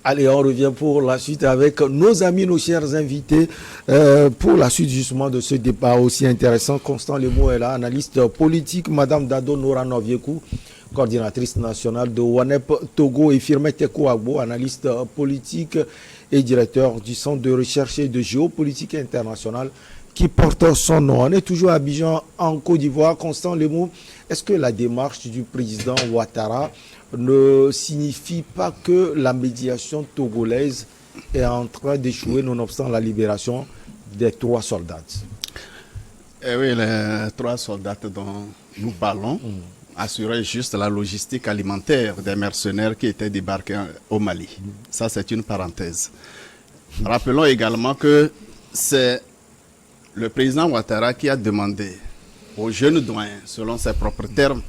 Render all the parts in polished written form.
Allez, on revient pour la suite avec nos amis, nos chers invités, pour la suite justement de ce débat aussi intéressant. Constant Lemo est là, analyste politique, Madame Dado Nora Noviekou, coordinatrice nationale de WANEP Togo, et Firmete Kouagbo, analyste politique et directeur du Centre de recherche et de géopolitique internationale qui porte son nom. On est toujours à Abidjan, en Côte d'Ivoire. Constant Lemo, est-ce que la démarche du président Ouattara ne signifie pas que la médiation togolaise est en train d'échouer nonobstant la libération des 3 soldats? Eh oui, les 3 soldats dont nous parlons assuraient juste la logistique alimentaire des mercenaires qui étaient débarqués au Mali. Ça, c'est une parenthèse. Rappelons également que c'est le président Ouattara qui a demandé aux jeunes doyens, selon ses propres termes,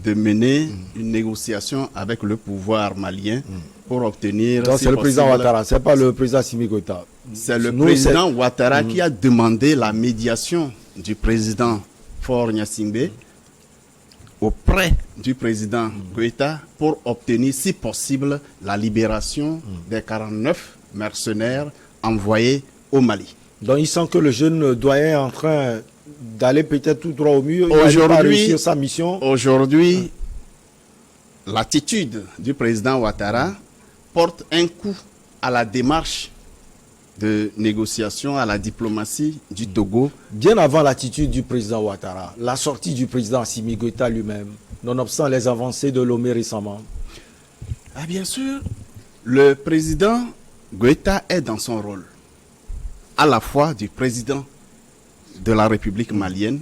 de mener une négociation avec le pouvoir malien pour obtenir... Donc c'est le président Ouattara, ce n'est pas le président Assimi Goïta. C'est le président Ouattara qui a demandé la médiation du président Faure Gnassingbé auprès du président Goïta pour obtenir, si possible, la libération des 49 mercenaires envoyés au Mali. Donc il sent que le jeune doyen est en train d'aller peut-être tout droit au mur. Il n'arrive pas à réussir sa mission. Aujourd'hui, l'attitude du président Ouattara porte un coup à la démarche de négociation, à la diplomatie du Togo. Bien avant l'attitude du président Ouattara, la sortie du président Assimi Goïta lui-même, nonobstant les avancées de Lomé récemment. Ah, bien sûr, le président Goïta est dans son rôle, à la fois du président de la République malienne,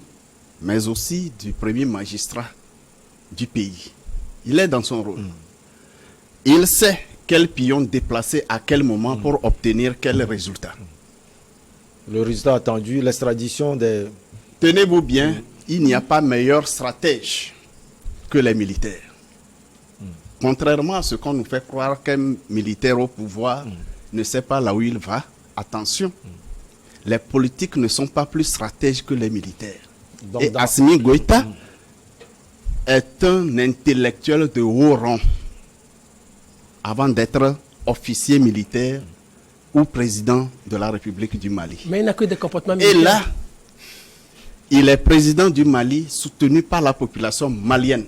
mais aussi du premier magistrat du pays. Il est dans son rôle. Il sait quel pion déplacer à quel moment pour obtenir quel résultat. Le résultat attendu, l'extradition des... Tenez-vous bien, il n'y a pas meilleur stratège que les militaires. Contrairement à ce qu'on nous fait croire qu'un militaire au pouvoir ne sait pas là où il va, attention. Les politiques ne sont pas plus stratèges que les militaires. Donc, et Assimi Goïta est un intellectuel de haut rang avant d'être officier militaire ou président de la République du Mali. Mais il n'a que des comportements militaires. Et là, il est président du Mali soutenu par la population malienne.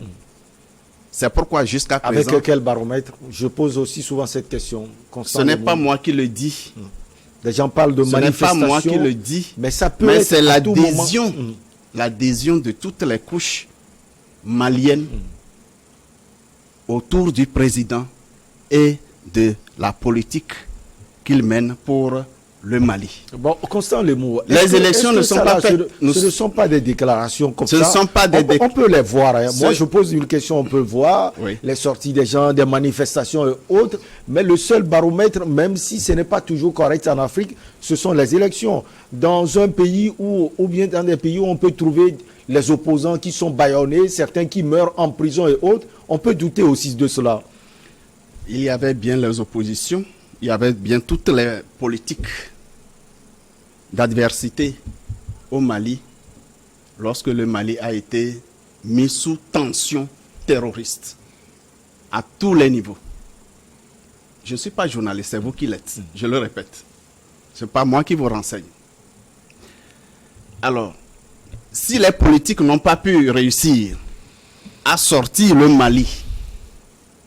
C'est pourquoi jusqu'à présent... Avec quel baromètre? Je pose aussi souvent cette question. Ce n'est pas moi qui le dis. Les gens parlent de manifestation. Ce n'est pas moi qui le dis, mais ça peut être c'est l'adhésion de toutes les couches maliennes autour du président et de la politique qu'il mène pour le Mali. Bon, Constant Lemo, les élections ne sont pas faites. Ce ne sont pas des déclarations comme ça. Ce ne sont pas des on peut les voir. Hein. Moi, je pose une question, on peut voir les sorties des gens, des manifestations et autres. Mais le seul baromètre, même si ce n'est pas toujours correct en Afrique, ce sont les élections. Dans un pays ou bien dans des pays où on peut trouver les opposants qui sont bâillonnés, certains qui meurent en prison et autres, on peut douter aussi de cela. Il y avait bien les oppositions, il y avait bien toutes les politiques d'adversité au Mali lorsque le Mali a été mis sous tension terroriste à tous les niveaux. Je ne suis pas journaliste, c'est vous qui l'êtes, je le répète. Ce n'est pas moi qui vous renseigne. Alors, si les politiques n'ont pas pu réussir à sortir le Mali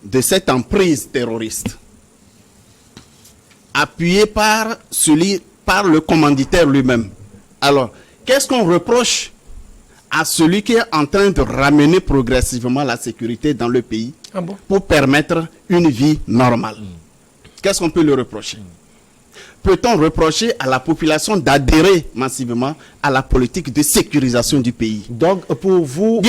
de cette emprise terroriste, appuyé par le commanditaire lui-même. Alors, qu'est-ce qu'on reproche à celui qui est en train de ramener progressivement la sécurité dans le pays pour permettre une vie normale? Qu'est-ce qu'on peut lui reprocher? Peut-on reprocher à la population d'adhérer massivement à la politique de sécurisation du pays? Donc, pour vous,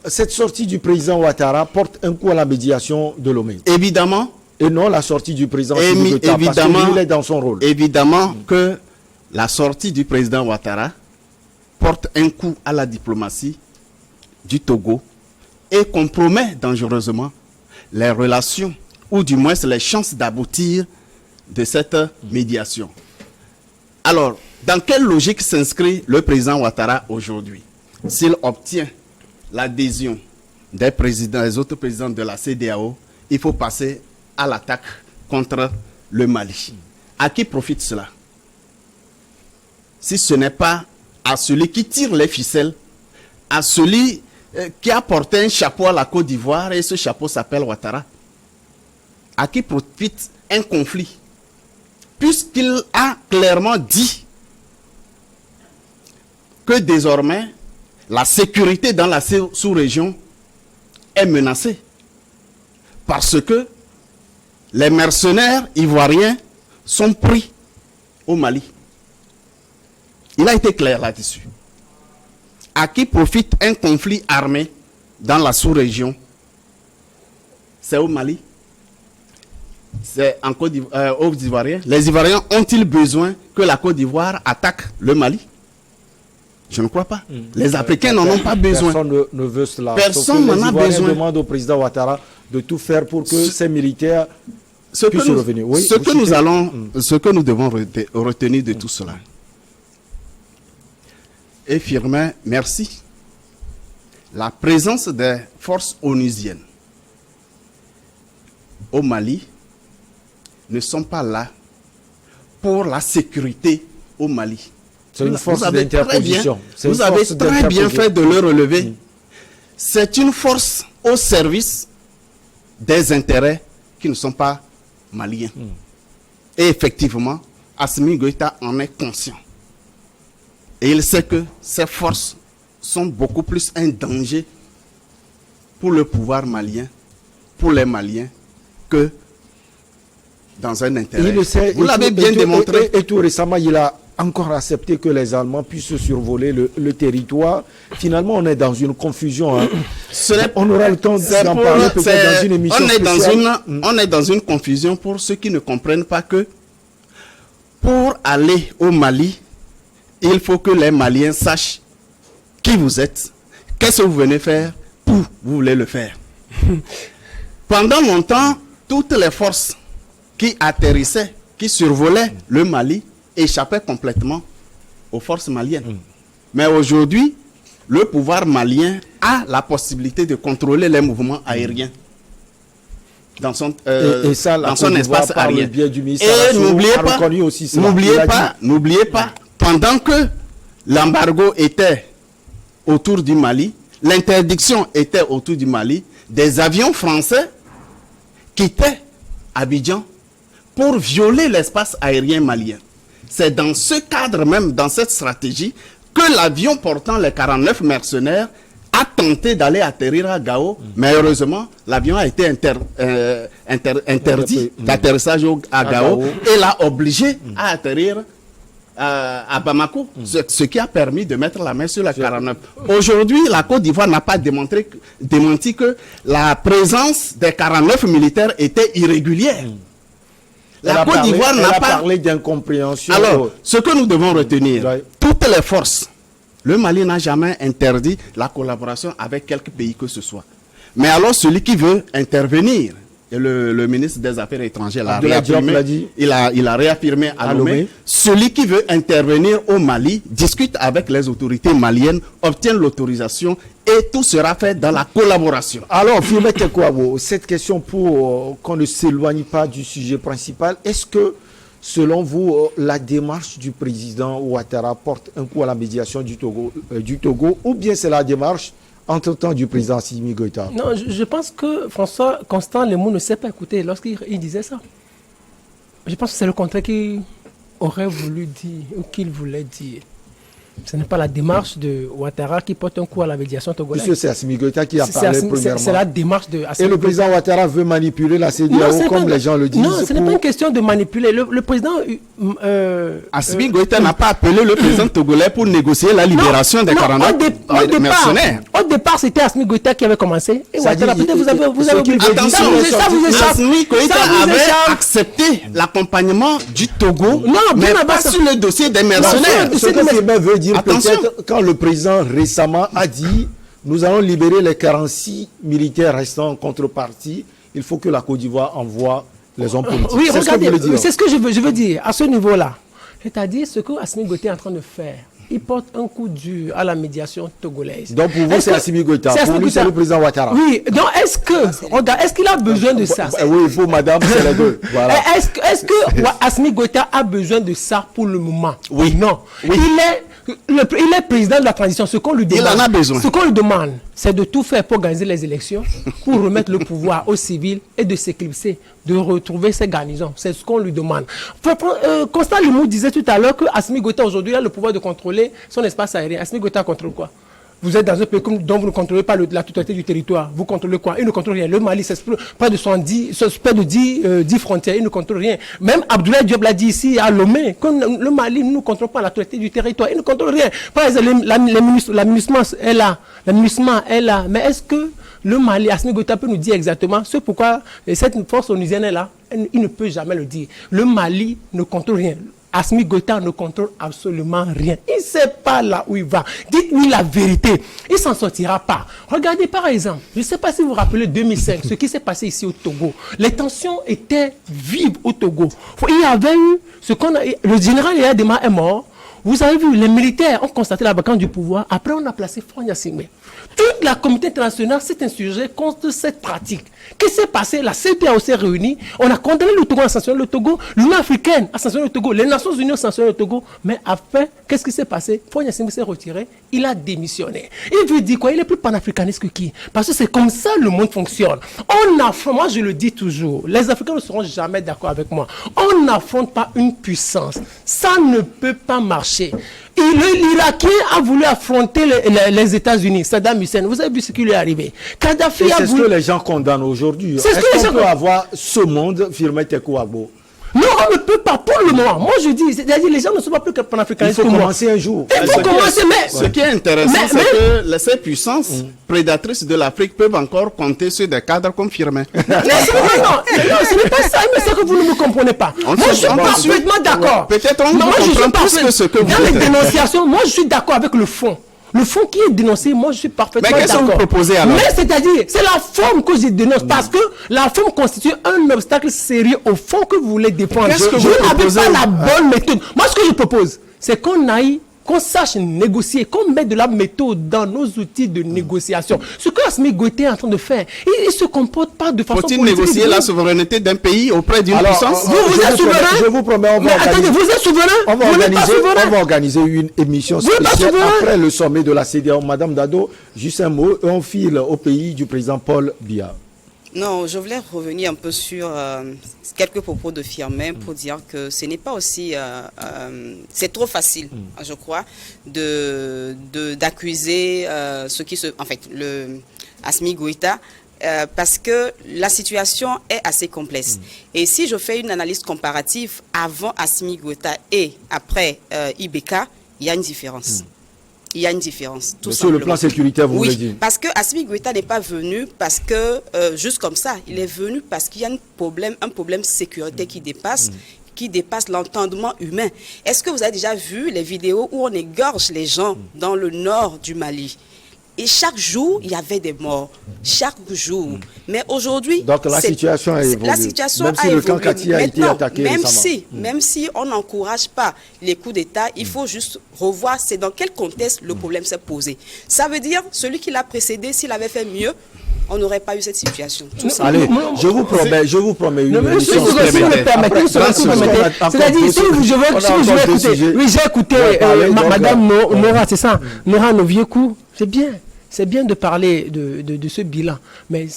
cette sortie du président Ouattara porte un coup à la médiation de Lomé? Évidemment. Et non la sortie du président Ouattara, parce qu'il est dans son rôle. Évidemment que la sortie du président Ouattara porte un coup à la diplomatie du Togo et compromet dangereusement les relations, ou du moins les chances d'aboutir de cette médiation. Alors, dans quelle logique s'inscrit le président Ouattara aujourd'hui? S'il obtient l'adhésion des autres présidents de la CEDEAO, il faut passer à l'attaque contre le Mali. À qui profite cela? Si ce n'est pas à celui qui tire les ficelles, à celui qui a porté un chapeau à la Côte d'Ivoire, et ce chapeau s'appelle Ouattara. À qui profite un conflit? Puisqu'il a clairement dit que désormais, la sécurité dans la sous-région est menacée. Parce que les mercenaires ivoiriens sont pris au Mali. Il a été clair là-dessus. À qui profite un conflit armé dans la sous-région? C'est au Mali. C'est en aux Ivoiriens. Les Ivoiriens ont-ils besoin que la Côte d'Ivoire attaque le Mali? Je ne crois pas. Les Africains n'en ont pas besoin. Personne ne veut cela. Personne n'en a besoin. On demande au président Ouattara de tout faire pour que ces militaires puissent revenir. Oui, ce que nous devons retenir de tout cela. Et Firmin, merci. La présence des forces onusiennes au Mali ne sont pas là pour la sécurité au Mali. C'est une force d'interposition. Vous avez très bien fait de le relever. C'est une force au service des intérêts qui ne sont pas maliens. Et effectivement, Assimi Goïta en est conscient. Et il sait que ces forces sont beaucoup plus un danger pour le pouvoir malien, pour les Maliens, que dans un intérêt. Vous l'avez bien démontré. Et tout récemment, il a encore accepté que les Allemands puissent survoler le territoire. Finalement, on est dans une confusion. Hein. On aura le temps d'en parler peut-être dans une émission spéciale. On est dans une confusion pour ceux qui ne comprennent pas que pour aller au Mali, il faut que les Maliens sachent qui vous êtes, qu'est-ce que vous venez faire, où vous voulez le faire. Pendant longtemps, toutes les forces qui atterrissaient, qui survolaient le Mali, échappaient complètement aux forces maliennes. Mais aujourd'hui, le pouvoir malien a la possibilité de contrôler les mouvements aériens dans son, dans son espace aérien. Et n'oubliez pas, pendant que l'embargo était autour du Mali, l'interdiction était autour du Mali, des avions français quittaient Abidjan pour violer l'espace aérien malien. C'est dans ce cadre même, dans cette stratégie, que l'avion portant les 49 mercenaires a tenté d'aller atterrir à Gao, mais heureusement, l'avion a été interdit d'atterrissage à Gao et l'a obligé à atterrir à Bamako, ce qui a permis de mettre la main sur la 49. Aujourd'hui, la Côte d'Ivoire n'a pas démenti que la présence des 49 militaires était irrégulière. La Côte d'Ivoire n'a pas parlé d'incompréhension. Alors, ce que nous devons retenir, toutes les forces, le Mali n'a jamais interdit la collaboration avec quelque pays que ce soit. Mais alors, celui qui veut intervenir, et le ministre des Affaires étrangères l'a réaffirmé, il a réaffirmé à Lomé, celui qui veut intervenir au Mali discute avec les autorités maliennes, obtient l'autorisation et tout sera fait dans la collaboration. Alors, Firmin Tekou-Abo, cette question pour qu'on ne s'éloigne pas du sujet principal, est-ce que, selon vous, la démarche du président Ouattara porte un coup à la médiation du Togo ou bien c'est la démarche entre-temps du président Assimi Goïta? Non, je pense que François Constant Lemou ne s'est pas écouté lorsqu'il disait ça. Je pense que c'est le contraire qu'il aurait voulu dire ou qu'il voulait dire. Ce n'est pas la démarche de Ouattara qui porte un coup à la médiation togolaise. Puisque c'est Assimi Goïta qui a parlé premièrement. C'est la démarche de Assimi. Et le président Ouattara veut manipuler la CEDEAO comme les gens le disent. Non, ce n'est pas une question de manipuler. Le président... Assimi Goïta n'a pas appelé le président togolais pour négocier la libération des 49 mercenaires. Au départ, c'était Assimi Goïta qui avait commencé. Et Ouattara, peut-être vous avez oublié. Attention, Assimi Goïta avait accepté l'accompagnement du Togo, mais pas sur le dossier des mercenaires. Ce que Firmin veut dire, peut-être quand le président récemment a dit nous allons libérer les 46 militaires restants en contrepartie, il faut que la Côte d'Ivoire envoie les hommes politiques. Oui, regardez, c'est ce que je veux dire à ce niveau-là. C'est-à-dire ce que Assimi Goïta est en train de faire. il porte un coup dur à la médiation togolaise. Donc pour vous, c'est Assimi Goïta. Pour lui, c'est le président Ouattara. Oui, donc est-ce qu'il a besoin de ça? Oui, pour madame, c'est les deux. Voilà. Est-ce que Assimi Goïta a besoin de ça pour le moment? Oui. Non. Oui. Il est président de la transition. Ce qu'on lui demande, Il en a besoin. Ce qu'on lui demande, c'est de tout faire pour organiser les élections, pour remettre le pouvoir aux civils et de s'éclipser, de retrouver ses garnisons. C'est ce qu'on lui demande. Constant Limou disait tout à l'heure que Assimi Goïta aujourd'hui a le pouvoir de contrôler son espace aérien. Assimi Goïta contrôle quoi? Vous êtes dans un pays dont vous ne contrôlez pas la totalité du territoire. Vous contrôlez quoi? Il ne contrôle rien. Le Mali, c'est près de 10 frontières. Il ne contrôle rien. Même Abdoulaye Diop l'a dit ici à Lomé. Le Mali ne contrôle pas la totalité du territoire. Il ne contrôle rien. Par exemple, l'aménagement est là. L'aménagement est là. Mais est-ce que le Mali, Assimi Goïta peut nous dire exactement ce pourquoi cette force onusienne est là? Il ne peut jamais le dire. Le Mali ne contrôle rien. Assimi Goïta ne contrôle absolument rien. Il ne sait pas là où il va. Dites-lui la vérité. Il ne s'en sortira pas. Regardez par exemple, je ne sais pas si vous vous rappelez 2005, ce qui s'est passé ici au Togo. Les tensions étaient vives au Togo. Il y avait eu le général Yadema est mort. Vous avez vu, les militaires ont constaté la vacance du pouvoir. Après, on a placé Fronya Singbe. Toute la communauté internationale s'est insurgée contre cette pratique. Qu'est-ce qui s'est passé? La CEDEAO s'est réunie. On a condamné le Togo, a sanctionné le Togo. L'Union africaine a sanctionné le Togo. Les Nations unies ont sanctionné le Togo. Mais après, qu'est-ce qui s'est passé? Fronya Singbe s'est retiré. Il a démissionné. Il veut dire quoi? Il est plus panafricaniste que qui? Parce que c'est comme ça le monde fonctionne. Moi, je le dis toujours, les Africains ne seront jamais d'accord avec moi. On n'affronte pas une puissance. Ça ne peut pas marcher. L'Irakien a voulu affronter les États-Unis, Saddam Hussein. Vous avez vu ce qui lui est arrivé. Kadhafi a voulu... C'est ce que les gens condamnent aujourd'hui. Est-ce qu'on peut avoir ce monde firmé Tekou Agbo? Non, on ne peut pas pour le moment. Moi, je dis, c'est-à-dire les gens ne sont pas plus que panafricanistes. Il faut commencer un jour. Il faut commencer, mais... Ce qui est intéressant, c'est que ces puissances prédatrices de l'Afrique peuvent encore compter sur des cadres confirmés. Non, ce n'est pas ça, mais c'est que vous ne me comprenez pas. Moi, je suis parfaitement d'accord. Peut-être on comprend plus que ce que vous dites. Dans les dénonciations, moi, je suis d'accord avec le fond. Le fond qui est dénoncé, moi je suis parfaitement d'accord. Mais qu'est-ce que vous proposez alors? Mais c'est-à-dire, c'est la forme que je dénonce, parce que la forme constitue un obstacle sérieux au fond que vous voulez défendre. Qu'est-ce que vous n'avez proposez? pas la bonne méthode. Moi, ce que je propose, c'est qu'on sache négocier, qu'on mette de la méthode dans nos outils de négociation. Ce que Assimi Goïta est en train de faire, il ne se comporte pas de façon politique. Faut-il négocier la souveraineté d'un pays auprès d'une puissance? Vous êtes souverain? Je vous promets, on va attendez, vous êtes souverain? On va organiser une émission spéciale après le sommet de la CEDEAO. Madame Dado, juste un mot, on file au pays du président Paul Biya. Non, je voulais revenir un peu sur quelques propos de Firmin pour dire que ce n'est pas aussi... c'est trop facile, je crois, d'accuser ce qui se... En fait, Assimi Goïta, parce que la situation est assez complexe. Et si je fais une analyse comparative avant Assimi Goïta et après IBK, il y a une différence. Il y a une différence, tout sur le plan sécuritaire, vous voulez dire? Parce que Assimi Goïta n'est pas venu parce que, juste comme ça, il est venu parce qu'il y a un problème sécurité qui dépasse l'entendement humain. Est-ce que vous avez déjà vu les vidéos où on égorge les gens dans le nord du Mali? Et chaque jour, il y avait des morts. Chaque jour. Mais aujourd'hui... Donc la situation a évolué. La situation même si le camp Kati a été attaqué récemment. Même si on n'encourage pas les coups d'État, il faut juste revoir c'est dans quel contexte le problème s'est posé. Ça veut dire, celui qui l'a précédé, s'il avait fait mieux, on n'aurait pas eu cette situation. Allez, je vous promets une émission supplémentaire. C'est-à-dire, si je veux écouter, oui, j'ai écouté Madame Nora, c'est ça, Nora Noviekou, c'est bien. C'est bien de parler de ce bilan, mais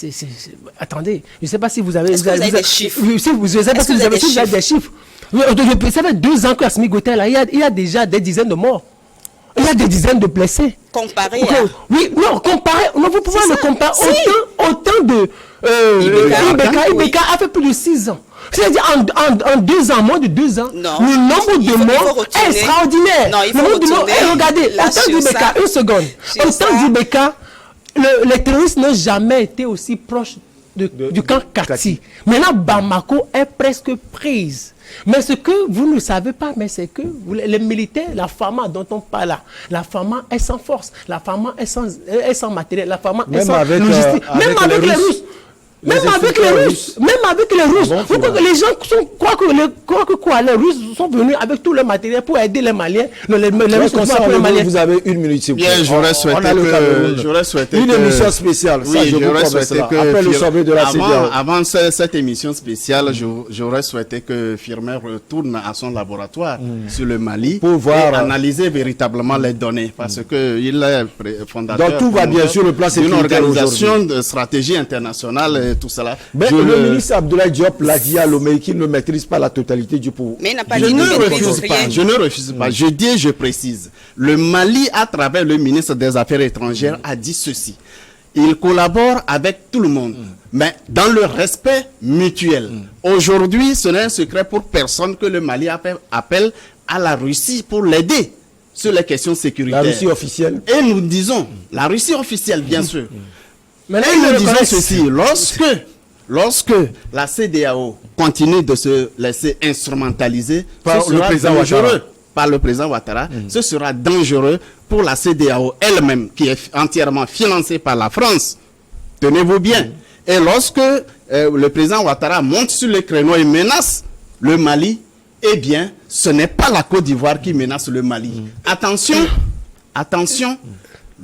attendez, je ne sais pas si vous avez... Est-ce que vous avez des chiffres? Je ne sais pas si vous avez des chiffres. Ça fait 2 ans que Assimi Goïta, là, il y a déjà des dizaines de morts. Il y a des dizaines de blessés. Comparé à... Oui, non, comparé... Non, vous pouvez le comparer. Autant de... IBK a fait plus de 6 ans. C'est-à-dire en 2 ans, moins de 2 ans, non, le nombre de morts est extraordinaire. Non, il faut retourner. Regardez, autant d'IBK, une seconde. Autant d'IBK, les terroristes n'ont jamais été aussi proches du camp Kati. Maintenant, Bamako est presque prise. Mais ce que vous ne savez pas, mais c'est que les militaires, la FAMA dont on parle là, la FAMA est sans force, la FAMA est sans matériel, la FAMA est sans logistique. Même avec les Russes. Même avec les Russes. Vous croyez que les gens croient que les Russes sont venus avec tout le matériel pour aider les Maliens. Non, les Russes sont pas les Maliens. Vous avez une minute, s'il vous plaît. Bien, j'aurais souhaité une émission spéciale. Oui, j'aurais souhaité que après le sommet de la CEDEAO. Avant cette émission spéciale, j'aurais souhaité que Firmin retourne à son laboratoire sur le Mali pour voir, et analyser véritablement les données, parce que il est fondateur. Donc tout va bien sur le plan sécuritaire d'une organisation de stratégie internationale et tout cela. Mais le ministre Abdoulaye Diop l'a dit à Lomé qu'il ne maîtrise pas la totalité du pouvoir. Mais il n'a pas Je dit ne qu'il refuse maîtrise pas. rien. Je ne refuse pas. Je dis et je précise. Le Mali, à travers le ministre des Affaires étrangères, a dit ceci. Il collabore avec tout le monde, mais dans le respect mutuel. Aujourd'hui, ce n'est un secret pour personne que le Mali appelle à la Russie pour l'aider sur les questions sécuritaires. La Russie officielle. Et nous disons, la Russie officielle, bien sûr. Mais là, Et nous disons ceci, lorsque la CEDEAO continue de se laisser instrumentaliser Par le président Ouattara. Par le président Ouattara, ce sera dangereux pour la CEDEAO elle-même, qui est entièrement financée par la France. Tenez-vous bien. Et lorsque le président Ouattara monte sur le créneau et menace le Mali, eh bien, ce n'est pas la Côte d'Ivoire qui menace le Mali. Attention,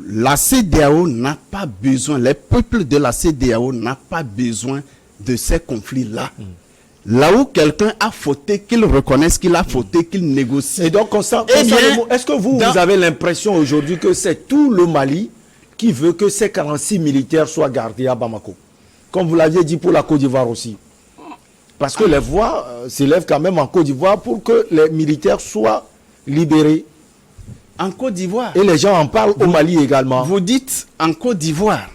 la CEDEAO n'a pas besoin, les peuples de la CEDEAO n'ont pas besoin de ces conflits-là. Là où quelqu'un a fauté, qu'il reconnaisse qu'il a fauté, qu'il négocie. Et donc, Constant, Eh bien, est-ce que vous avez l'impression aujourd'hui que c'est tout le Mali qui veut que ces 46 militaires soient gardés à Bamako? Comme vous l'aviez dit pour la Côte d'Ivoire aussi. Parce que les voix s'élèvent quand même en Côte d'Ivoire pour que les militaires soient libérés. En Côte d'Ivoire. Et les gens en parlent au Mali également. Vous dites en Côte d'Ivoire.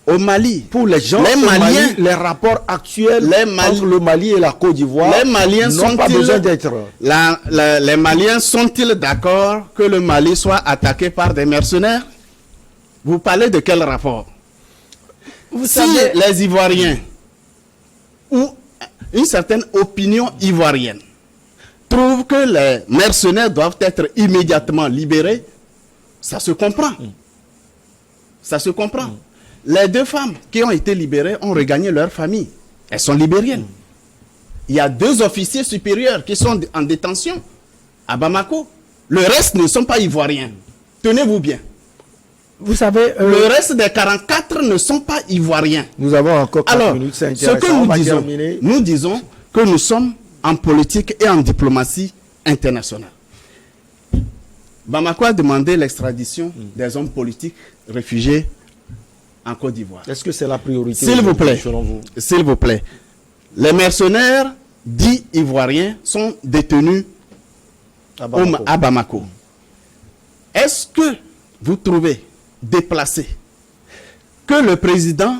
Au Mali. Pour les gens, les Maliens, Mali, les rapports actuels entre le Mali et la Côte d'Ivoire n'ont pas besoin d'être. Les Maliens sont-ils d'accord que le Mali soit attaqué par des mercenaires? Vous parlez de quel rapport? Vous Si savez, les Ivoiriens ou une certaine opinion ivoirienne trouve que les mercenaires doivent être immédiatement libérés, ça se comprend. Ça se comprend. Les deux femmes qui ont été libérées ont regagné leur famille. Elles sont libériennes. Il y a 2 officiers supérieurs qui sont en détention à Bamako. Le reste ne sont pas ivoiriens. Tenez-vous bien. vous savez, Le reste des 44 ne sont pas ivoiriens. Nous avons encore 4 Alors, minutes, c'est ce intéressant. que On nous va disons, terminer. nous disons que nous sommes en politique et en diplomatie internationale. Bamako a demandé l'extradition des hommes politiques réfugiés en Côte d'Ivoire. Est-ce que c'est la priorité? S'il vous plaît, selon vous? s'il vous plaît, les mercenaires dits ivoiriens sont détenus à Bamako. Est-ce que vous trouvez déplacé que le président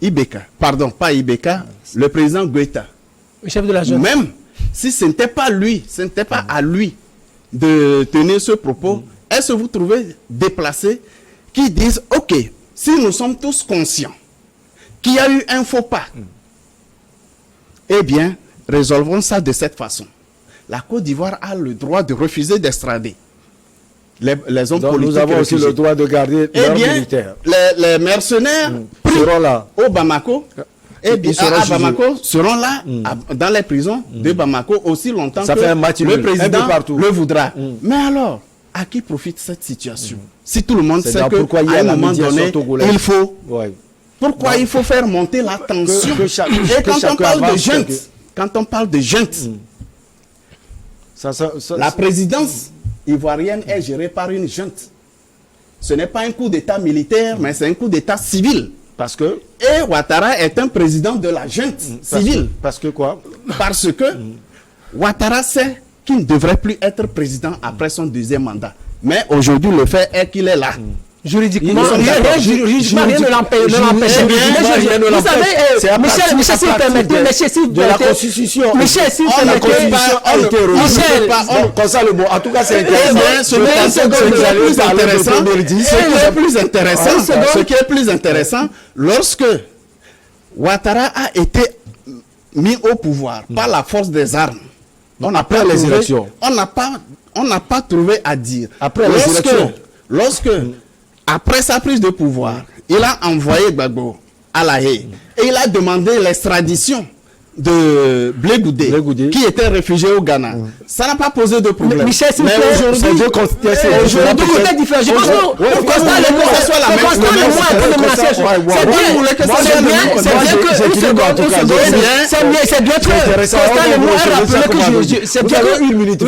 Ibeka, pardon, pas Ibeka, le président Goïta, le chef de la jeune. même si ce n'était pas lui, ce n'était pas à lui de tenir ce propos, est-ce que vous trouvez déplacé qui disent, ok, si nous sommes tous conscients qu'il y a eu un faux pas, eh bien, résolvons ça de cette façon. La Côte d'Ivoire a le droit de refuser d'extrader les hommes Donc, politiques. nous avons aussi réfugiés. le droit de garder Eh leurs bien, militaires. les mercenaires Seront là. au Bamako, Ils seront à chez Bamako seront là dans les prisons de Bamako aussi longtemps Ça que fait un match le nul, un président peu partout. le voudra. Mais alors, à qui profite cette situation? Si tout le monde C'est sait donc que pourquoi il y a à un la moment médiation donné, togolaise. il faut. Ouais. Pourquoi il faut faire monter la tension? que Et quand on chacun parle de avance junte, quelque- quand on parle de junte, la présidence ivoirienne est gérée par une junte. Ce n'est pas un coup d'État militaire, mais c'est un coup d'État civil. Parce que Et Ouattara est un président de la junte civile. Parce que quoi? Parce que Ouattara sait qu'il ne devrait plus être président après son 2e mandat. Mais aujourd'hui, le fait est qu'il est là. Juridiquement, Ils sont d'accord. juridiquement, rien ne l'empêche. Rien ne Vous l'empêche. C'est à savez, partir- Michel, à s'il partir permettez, de- Michel, s'il de la permettez. Constitution. Michel, s'il La permettez. Constitution a été revue. Michel, Comme ça, le mot. En tout cas, c'est Eh intéressant. bien, ce Je qui pense que vous allez est plus parler de intéressant, Tomerdi. ce qui est plus intéressant, lorsque Ouattara a été mis au pouvoir par la force des armes, on n'a Après pas les trouvé- élections. on n'a pas trouvé à dire. Après les élections. Lorsque, après sa prise de pouvoir, il a envoyé Gbagbo à La Haye. Et il a demandé l'extradition de Blé Goudé, qui était réfugié au Ghana. Ça n'a pas posé de problème. Michel, s'il vous plaît, aujourd'hui, c'est deux côtés différents. Je pense qu'on constate le mot,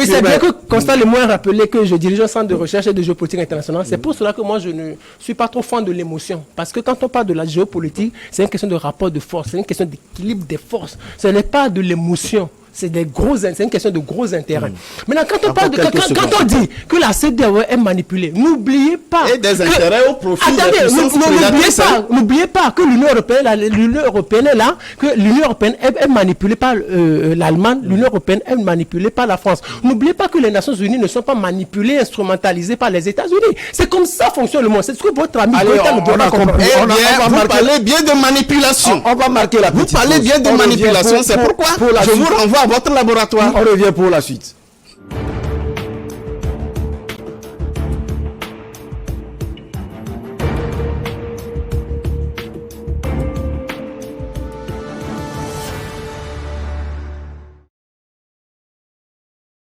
c'est bien que Constant Lemoine ait rappelé que je dirige un centre de recherche et de géopolitique internationale. C'est pour cela que moi, je ne suis pas trop fan de l'émotion. Parce que quand on parle de la géopolitique, c'est une question de rapport de force, c'est une question d'équilibre des forces. Ce n'est pas de l'émotion. C'est une question de gros intérêts. Maintenant, quand on dit que la CEDEAO est manipulée, n'oubliez pas. Et des intérêts au profit n'oubliez pas que l'Union européenne est là, que l'Union européenne est manipulée par l'Allemagne, l'Union européenne est manipulée par la France. N'oubliez pas que les Nations Unies ne sont pas manipulées, instrumentalisées par les États-Unis. C'est comme ça fonctionne le monde. C'est ce que votre ami vous parlez bien de manipulation. On va marquer la petite Vous parlez bien de manipulation. C'est pourquoi je vous renvoie à votre laboratoire. On revient pour la suite.